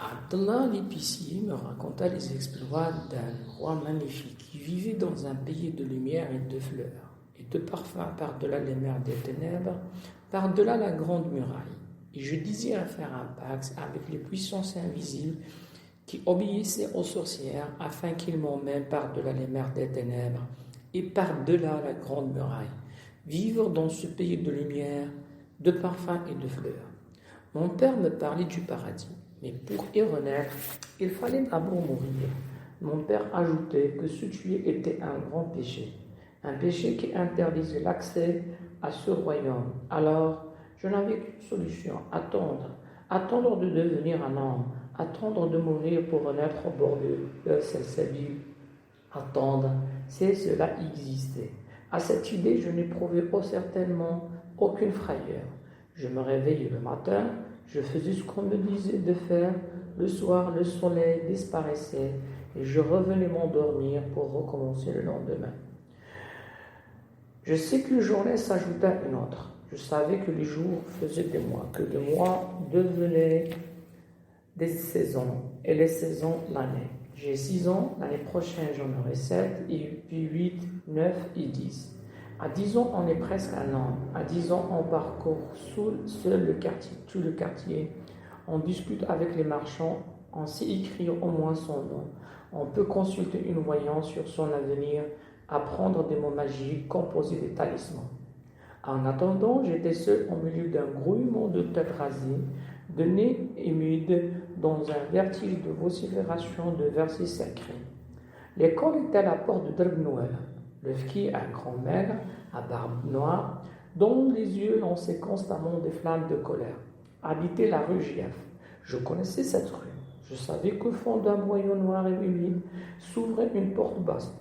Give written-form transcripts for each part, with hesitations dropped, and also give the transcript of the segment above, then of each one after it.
Abdallah l'épicier me raconta les exploits d'un roi magnifique qui vivait dans un pays de lumière et de fleurs, et de parfums par-delà les mers des ténèbres, par-delà la grande muraille. Et je désirais faire un pacte avec les puissances invisibles qui obéissaient aux sorcières afin qu'ils m'emmènent par-delà les mers des ténèbres et par-delà la grande muraille, vivre dans ce pays de lumière, de parfums et de fleurs. Mon père me parlait du paradis. Mais pour y renaître, il fallait d'abord mourir. Mon père ajoutait que se tuer était un grand péché, un péché qui interdisait l'accès à ce royaume. Alors, je n'avais qu'une solution, attendre de devenir un homme, attendre de mourir pour renaître au bord de Salsabil. Attendre, c'est cela existait. À cette idée, je n'éprouvais certainement aucune frayeur. Je me réveillais le matin, je faisais ce qu'on me disait de faire. Le soir, le soleil disparaissait et je revenais m'endormir pour recommencer le lendemain. Je sais qu'une journée s'ajouta à une autre. Je savais que les jours faisaient des mois, que les mois devenaient des saisons et les saisons l'année. J'ai 6 ans, l'année prochaine j'en aurai 7, et puis 8, 9 et 10. À 10 ans, on est presque un homme. À 10 ans, on parcourt seul le quartier, tout le quartier. On discute avec les marchands. On sait écrire au moins son nom. On peut consulter une voyance sur son avenir, apprendre des mots magiques, composer des talismans. En attendant, j'étais seul au milieu d'un grouillement de têtes rasées, de nez humides, dans un vertige de vocifération de versets sacrés. L'école était à la porte de Drb Noël. Le fki, un grand maigre, à barbe noire, dont les yeux lançaient constamment des flammes de colère, habitait la rue Giaf. Je connaissais cette rue. Je savais qu'au fond d'un boyau noir et humide s'ouvrait une porte basse,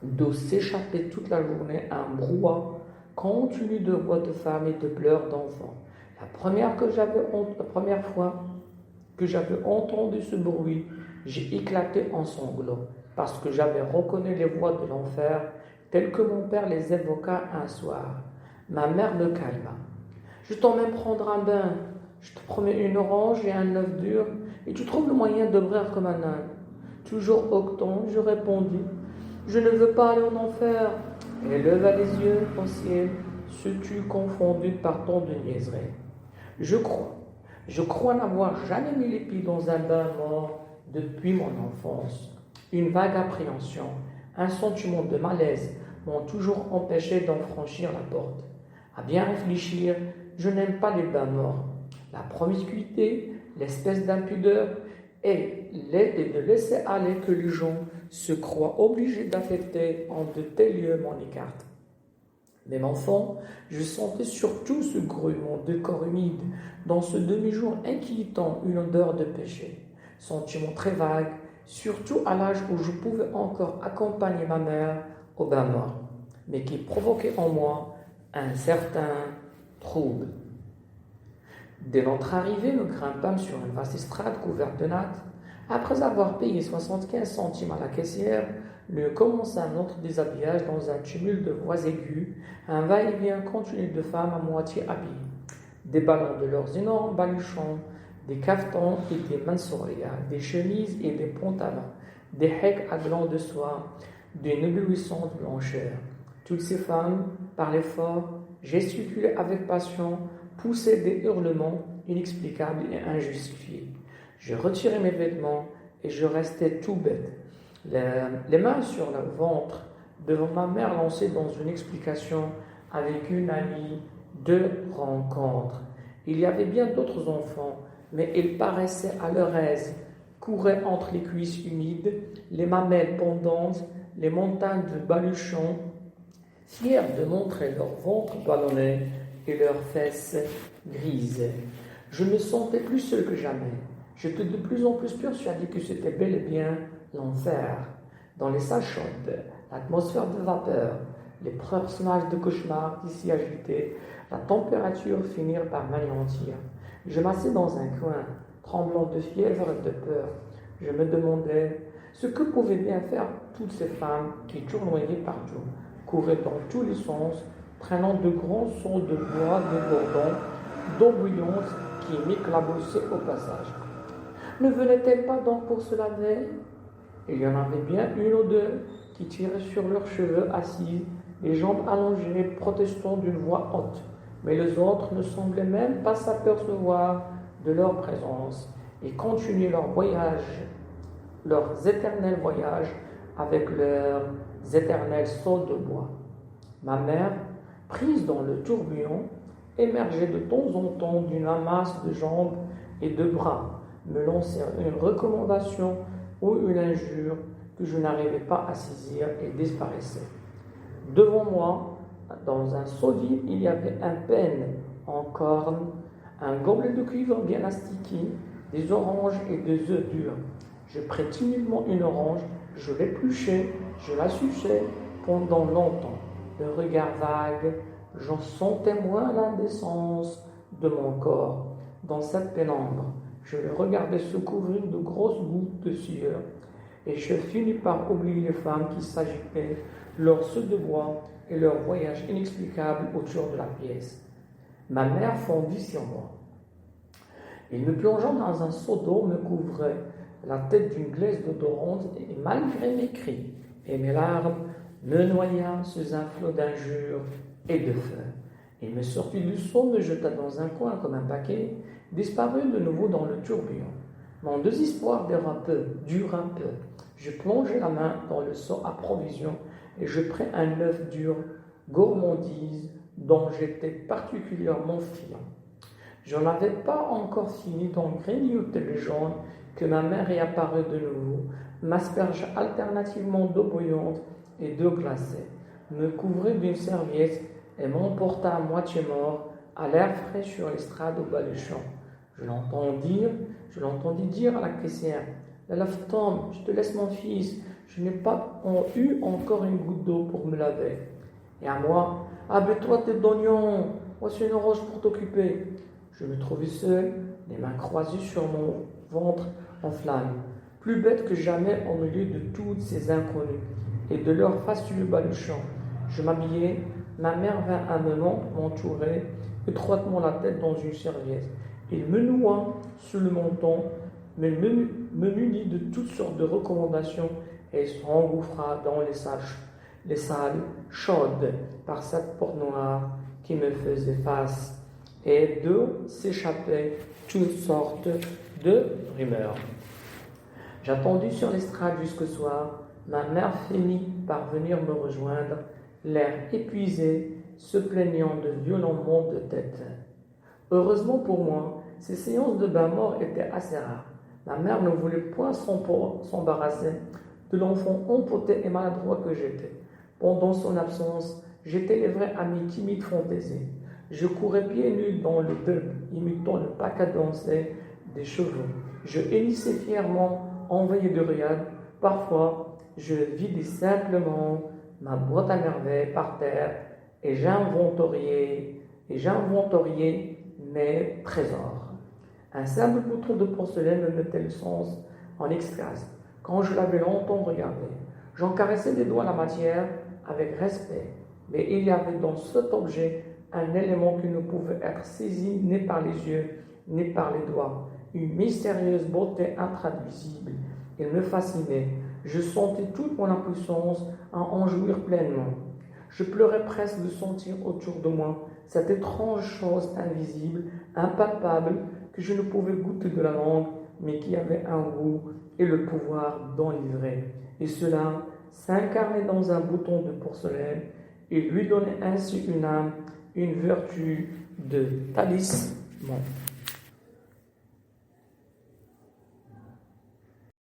d'où s'échappait toute la journée un brouhaha continu de voix de femmes et de pleurs d'enfants. La première fois que j'avais entendu ce bruit, j'ai éclaté en sanglots, parce que j'avais reconnu les voix de l'enfer telles que mon père les évoqua un soir. Ma mère me calma. Je t'emmène prendre un bain, je te promets une orange et un œuf dur, et tu trouves le moyen de briller comme un âne. Toujours octant, je répondis, je ne veux pas aller en enfer. Elle leva les yeux au ciel, se tut confondue par tant de niaiseries. Je crois n'avoir jamais mis les pieds dans un bain mort depuis mon enfance. Une vague appréhension, un sentiment de malaise m'ont toujours empêché d'en franchir la porte. À bien réfléchir, je n'aime pas les bains morts. La promiscuité, l'espèce d'impudeur et l'aide de laisser aller que les gens se croient obligés d'affecter en de tels lieux m'en écartent. Même enfant, je sentais surtout ce grouillement de corps humide, dans ce demi-jour inquiétant une odeur de péché. Sentiment très vague, surtout à l'âge où je pouvais encore accompagner ma mère au bain mort, mais qui provoquait en moi un certain trouble. Dès notre arrivée, nous grimpâmes sur une vaste estrade couverte de nattes. Après avoir payé 75 centimes à la caissière, nous commençâmes notre déshabillage dans un tumulte de voix aiguës, un va-et-vient continu de femmes à moitié habillées, déballant de leurs énormes baluchons, des caftans et des mansorias, des chemises et des pantalons, des hecs à glands de soie, d'une éblouissante blancheur. Toutes ces femmes parlaient fort, gesticulaient avec passion, poussaient des hurlements inexplicables et injustifiés. Je retirais mes vêtements et je restais tout bête, les mains sur le ventre, devant ma mère lancée dans une explication avec une amie de rencontre. Il y avait bien d'autres enfants, mais ils paraissaient à leur aise, couraient entre les cuisses humides, les mamelles pendantes, les montagnes de baluchons, fiers de montrer leur ventre ballonné et leurs fesses grises. Je me sentais plus seul que jamais. J'étais de plus en plus persuadé que c'était bel et bien l'enfer. Dans les salles chaudes, l'atmosphère de vapeur, les personnages de cauchemar qui s'y agitaient, la température finirent par m'anéantir. Je m'assais dans un coin, tremblant de fièvre et de peur. Je me demandais ce que pouvaient bien faire toutes ces femmes qui tournoyaient partout, couraient dans tous les sens, traînant de grands seaux de bois débordants, d'eau bouillante qui m'éclaboussaient au passage. Ne venait-elle pas donc pour se laver? Il y en avait bien une ou deux qui tiraient sur leurs cheveux assis, les jambes allongées, protestant d'une voix haute. Mais les autres ne semblaient même pas s'apercevoir de leur présence et continuaient leur voyage, leurs éternels voyages avec leurs éternels sauts de bois. Ma mère, prise dans le tourbillon, émergeait de temps en temps d'une masse de jambes et de bras, me lançait une recommandation ou une injure que je n'arrivais pas à saisir et disparaissait. Devant moi, dans un seau vide, il y avait un pêne en corne, un gobelet de cuivre bien astiqué, des oranges et des œufs durs. Je pris timidement une orange, je l'épluchai, je la suçai pendant longtemps. Le regard vague, j'en sentais moins l'indécence de mon corps. Dans cette pénombre, je le regardais se couvrir de grosses gouttes de sueur, et je finis par oublier les femmes qui s'agitaient, leurs sauts de bois et leur voyage inexplicable autour de la pièce. Ma mère fondit sur moi. Et me plongeant dans un seau d'eau me couvrait la tête d'une glace odorante, et malgré mes cris et mes larmes, me noya sous un flot d'injures et de feu. Il me sortit du seau, me jeta dans un coin comme un paquet, disparut de nouveau dans le tourbillon. Mon désespoir dura peu. Je plongeai la main dans le seau à provisions et je pris un œuf dur, gourmandise dont j'étais particulièrement friand. Je n'avais pas encore fini d'en grignoter le jaune que ma mère y apparut de nouveau, m'aspergea alternativement d'eau bouillante et d'eau glacée, me couvrit d'une serviette et m'emporta à moitié mort à l'air frais sur l'estrade au bas du champ. Je l'entendis dire à la caissière: la lave-tombe, je te laisse mon fils, je n'ai pas eu encore une goutte d'eau pour me laver. Et à moi: abaisse-toi tête d'oignon, voici une orange pour t'occuper. Je me trouvais seul, les mains croisées sur mon ventre en flammes, plus bête que jamais au milieu de toutes ces inconnus et de leurs fastueux baluchons. Je m'habillai, ma mère vint un moment m'entourer étroitement la tête dans une serviette. Il me noua sous le menton, me munit de toutes sortes de recommandations et s'engouffra dans les salles chaudes par cette porte noire qui me faisait face et d'où s'échappaient toutes sortes de rumeurs. J'attendis sur l'estrade jusqu'au soir. Ma mère finit par venir me rejoindre, l'air épuisé, se plaignant de violents maux de tête. Heureusement pour moi, ces séances de bain-mort étaient assez rares. Ma mère ne voulait point s'embarrasser de l'enfant empoté et maladroit que j'étais. Pendant son absence, j'étais livré à mes timides fantaisies. Je courais pieds nus dans le peuple, imitant le pas cadencé des chevaux. Je hennissais fièrement, envoyé de riades. Parfois, je vidais simplement ma boîte à merveilles par terre et j'inventoriais mes trésors. Un simple bouton de porcelaine me mettait le sens en extase. Quand je l'avais longtemps regardé, j'en caressais des doigts la matière avec respect. Mais il y avait dans cet objet un élément qui ne pouvait être saisi ni par les yeux, ni par les doigts. Une mystérieuse beauté intraduisible. Il me fascinait. Je sentais toute mon impuissance à en jouir pleinement. Je pleurais presque de sentir autour de moi cette étrange chose invisible, impalpable, que je ne pouvais goûter de la langue, mais qui avait un goût et le pouvoir d'enivrer. Et cela s'incarnait dans un bouton de porcelaine et lui donnait ainsi une âme, une vertu de talisman.